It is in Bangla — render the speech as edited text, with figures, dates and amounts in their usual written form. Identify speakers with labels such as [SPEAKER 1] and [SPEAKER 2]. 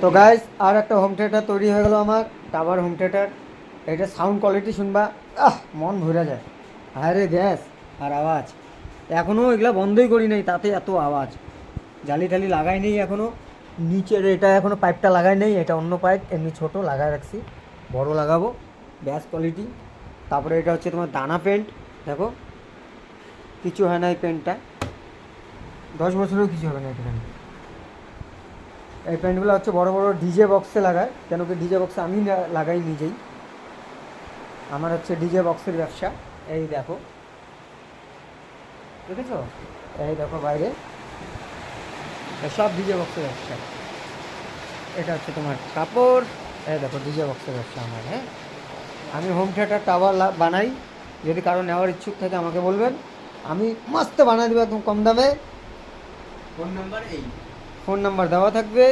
[SPEAKER 1] তো গাইস আর একটা হোম থিয়েটার তৈরি হয়ে গেল আমার টাওয়ার হোম থিয়েটার। এটা সাউন্ড কোয়ালিটি শুনবা মন ভরে যায়। আরে গ্যাস আর আওয়াজ, এখনও এগুলো বন্ধই করি নাই, তাতে এত আওয়াজ। জালি টালি লাগাই নেই এখনও, নিচের এটা এখনও পাইপটা লাগাই নেই, এটা অন্য পাইপ এমনি ছোটো লাগাই রাখছি, বড় লাগাবো। ব্যাস কোয়ালিটি। তারপরে এটা হচ্ছে তোমার দানা পেন্ট, দেখো কিছু হয় না এই পেন্টটা, 10 বছরেও কিছু হবে না এখানে। এই প্যান্টগুলো হচ্ছে বড় বড় ডিজে বক্সে লাগায়, কেন কি ডিজে বক্সে আমি লাগাই নিজেই, আমার হচ্ছে ডিজে বক্সের ব্যবসা। এই দেখো, দেখেছ, এই দেখো বাইরে সব ডিজে বক্সের ব্যবসা। এটা হচ্ছে তোমার কাপড়, এই দেখো ডিজে বক্সের ব্যবসা আমার। হ্যাঁ, আমি হোম থিয়েটার টাওয়ার বানাই, যদি কারো নেওয়ার ইচ্ছুক থাকে আমাকে বলবেন, আমি মস্ত বানাই দেবো একদম কম দামে। ফোন নাম্বার দেওয়া থাকবে।